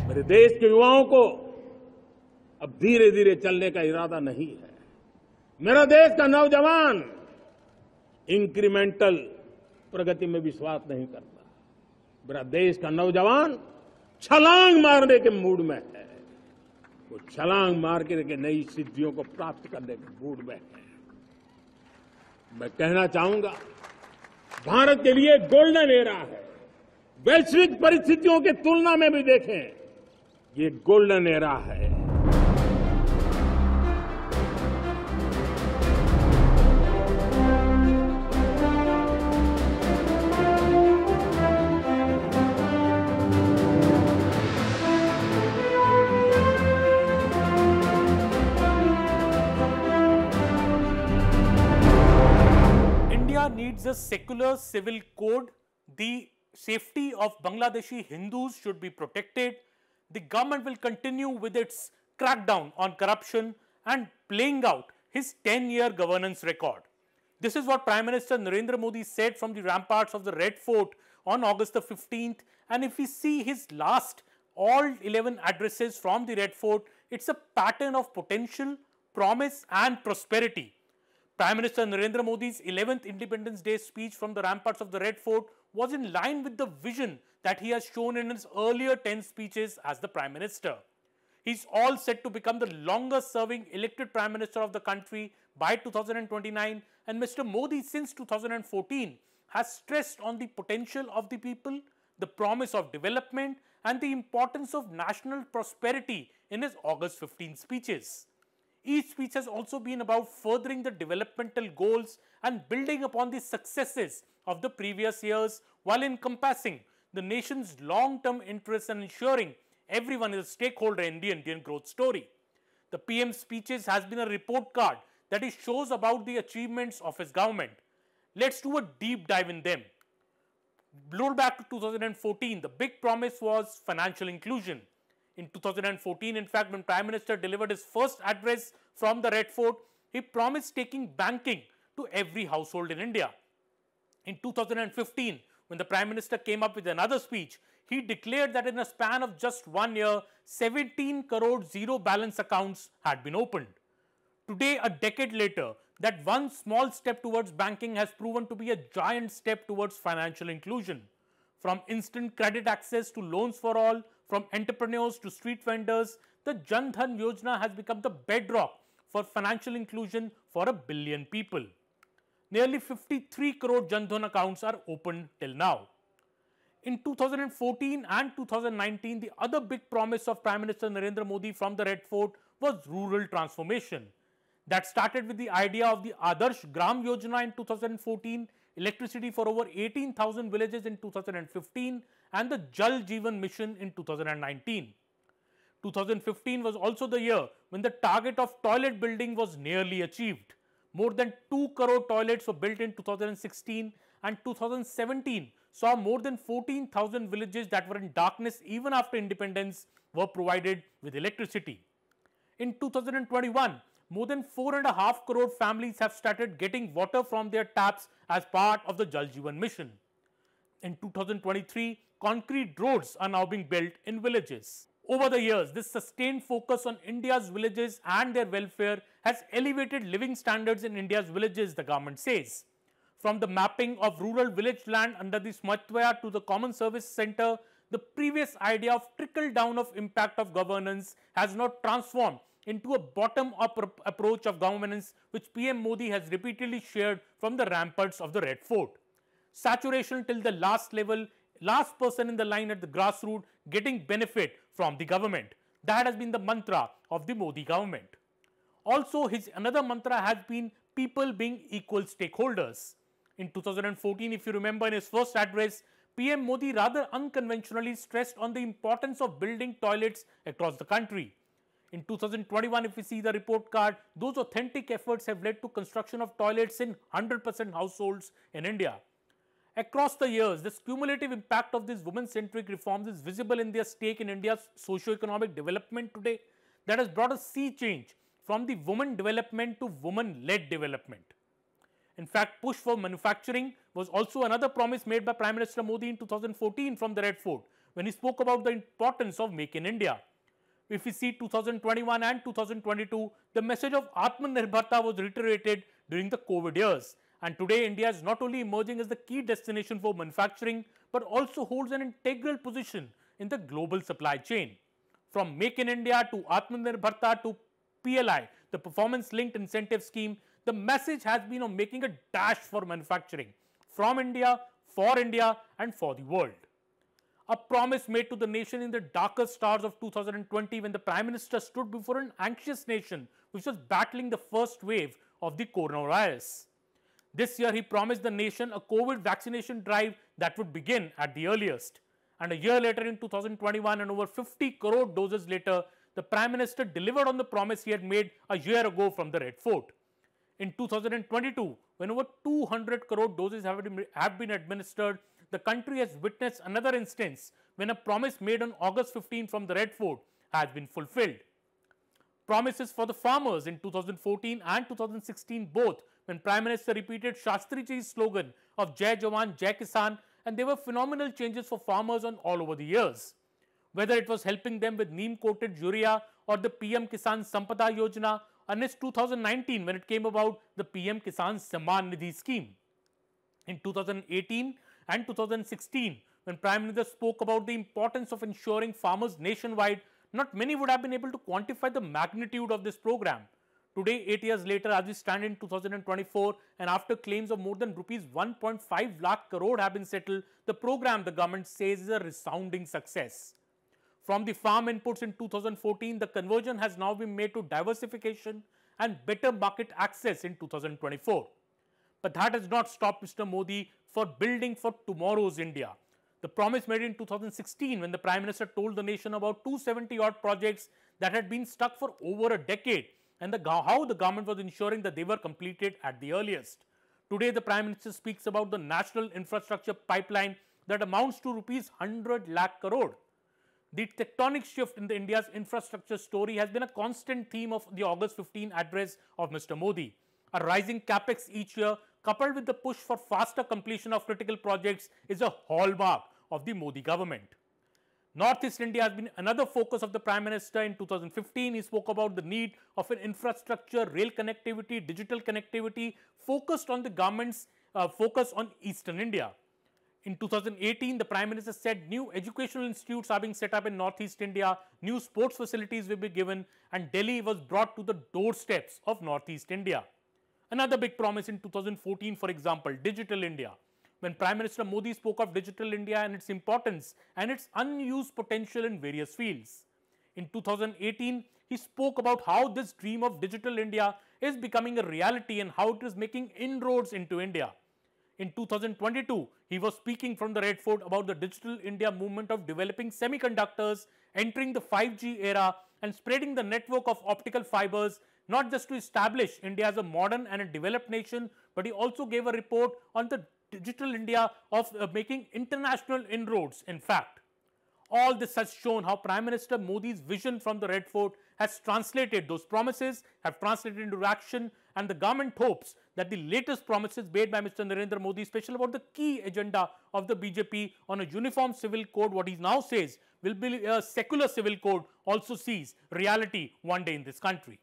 मेरे देश के युवाओं को अब धीरे धीरे चलने का इरादा नहीं है। मेरा देश का नौजवान इंक्रीमेंटल प्रगति में विश्वास नहीं करता। मेरा देश का नौजवान छलांग मारने के मूड में है। वो छलांग मार के नई सिद्धियों को प्राप्त करने के मूड में है। मैं कहना चाहूंगा, भारत के लिए गोल्डन एरा है। वैश्विक परिस्थितियों की तुलना में भी देखें, ये गोल्डन एरा है। India needs a secular civil code. The safety of Bangladeshi Hindus should be protected. The government will continue with its crackdown on corruption and playing out his 10-year governance record. This is what Prime Minister Narendra Modi said from the ramparts of the Red Fort on August the 15th. And if we see his last all 11 addresses from the Red Fort, it's a pattern of potential, promise and prosperity. Prime Minister Narendra Modi's 11th Independence Day speech from the ramparts of the Red Fort was in line with the vision that he has shown in his earlier 10 speeches as the Prime Minister. He's all set to become the longest serving elected Prime Minister of the country by 2029, and Mr. Modi since 2014 has stressed on the potential of the people, the promise of development and the importance of national prosperity in his August 15 speeches. Each speech has also been about furthering the developmental goals and building upon the successes of the previous years while encompassing the nation's long-term interests and ensuring everyone is a stakeholder in the Indian growth story. The PM's speeches has been a report card that he shows about the achievements of his government. Let's do a deep dive in them. Blow back to 2014, the big promise was financial inclusion. In 2014, in fact, when Prime Minister delivered his first address from the Red Fort, he promised taking banking to every household in India. In 2015, when the Prime Minister came up with another speech, he declared that in a span of just 1 year, 17 crore zero balance accounts had been opened. Today, a decade later, that one small step towards banking has proven to be a giant step towards financial inclusion. From instant credit access to loans for all, from entrepreneurs to street vendors, the Jan Dhan Yojana has become the bedrock for financial inclusion for 1 billion people. Nearly 53 crore Jan Dhan accounts are opened till now. In 2014 and 2019, the other big promise of Prime Minister Narendra Modi from the Red Fort was rural transformation. That started with the idea of the Adarsh Gram Yojana in 2014, electricity for over 18,000 villages in 2015, and the Jal Jeevan Mission in 2019. 2015 was also the year when the target of toilet building was nearly achieved. More than 2 crore toilets were built in 2016, and 2017 saw more than 14,000 villages that were in darkness even after independence were provided with electricity. In 2021, more than 4.5 crore families have started getting water from their taps as part of the Jal Jeevan Mission. In 2023, concrete roads are now being built in villages. Over the years, this sustained focus on India's villages and their welfare has elevated living standards in India's villages, the government says. From the mapping of rural village land under the Smatwaya to the Common Service Center, the previous idea of trickle down of impact of governance has now transformed into a bottom-up approach of governance which PM Modi has repeatedly shared from the ramparts of the Red Fort. Saturation till the last level, last person in the line at the grassroots getting benefit from the government. That has been the mantra of the Modi government. Also, his another mantra has been people being equal stakeholders. In 2014, if you remember in his first address, PM Modi rather unconventionally stressed on the importance of building toilets across the country. In 2021, if we see the report card, those authentic efforts have led to construction of toilets in 100% households in India. Across the years, this cumulative impact of these women-centric reforms is visible in their stake in India's socio-economic development today that has brought a sea change from the woman development to woman-led development. In fact, push for manufacturing was also another promise made by Prime Minister Modi in 2014 from the Red Fort, when he spoke about the importance of Make in India. If we see 2021 and 2022, the message of Atmanirbharta was reiterated during the COVID years. And today, India is not only emerging as the key destination for manufacturing, but also holds an integral position in the global supply chain. From Make in India to Atmanirbharta to PLI, the Performance Linked Incentive Scheme, the message has been of making a dash for manufacturing from India, for India, and for the world. A promise made to the nation in the darkest hours of 2020 when the Prime Minister stood before an anxious nation which was battling the first wave of the coronavirus. This year, he promised the nation a COVID vaccination drive that would begin at the earliest. And a year later in 2021 and over 50 crore doses later, the Prime Minister delivered on the promise he had made a year ago from the Red Fort. In 2022, when over 200 crore doses have been administered, the country has witnessed another instance when a promise made on August 15 from the Red Fort has been fulfilled. Promises for the farmers in 2014 and 2016 both, when Prime Minister repeated Shastriji's slogan of Jai Jawan, Jai Kisan, and there were phenomenal changes for farmers on all over the years. Whether it was helping them with neem-coated urea or the PM Kisan Sampada Yojana, and it's 2019 when it came about the PM Kisan Samman Nidhi scheme. In 2018 and 2016, when Prime Minister spoke about the importance of ensuring farmers nationwide, not many would have been able to quantify the magnitude of this program. Today, 8 years later, as we stand in 2024, and after claims of more than rupees 1.5 lakh crore have been settled, the program, the government says, is a resounding success. From the farm inputs in 2014, the conversion has now been made to diversification and better market access in 2024. But that has not stopped Mr. Modi for building for tomorrow's India. The promise made in 2016 when the Prime Minister told the nation about 270 odd projects that had been stuck for over a decade and how the government was ensuring that they were completed at the earliest. Today, the Prime Minister speaks about the national infrastructure pipeline that amounts to rupees 100 lakh crore. The tectonic shift in the India's infrastructure story has been a constant theme of the August 15 address of Mr. Modi. A rising capex each year, coupled with the push for faster completion of critical projects, is a hallmark of the Modi government. Northeast India has been another focus of the Prime Minister. In 2015, he spoke about the need of an infrastructure, rail connectivity, digital connectivity, focused on the government's focus on Eastern India. In 2018, the Prime Minister said new educational institutes are being set up in Northeast India, new sports facilities will be given, and Delhi was brought to the doorsteps of Northeast India. Another big promise in 2014, for example, Digital India. When Prime Minister Modi spoke of Digital India and its importance and its unused potential in various fields. In 2018, he spoke about how this dream of Digital India is becoming a reality and how it is making inroads into India. In 2022, he was speaking from the Red Fort about the Digital India movement of developing semiconductors, entering the 5G era and spreading the network of optical fibers, not just to establish India as a modern and a developed nation, but he also gave a report on the Digital India of making international inroads, in fact. All this has shown how Prime Minister Modi's vision from the Red Fort has translated those promises, have translated into action, and the government hopes that the latest promises made by Mr. Narendra Modi, especially about the key agenda of the BJP on a uniform civil code, what he now says will be a secular civil code, also sees reality one day in this country.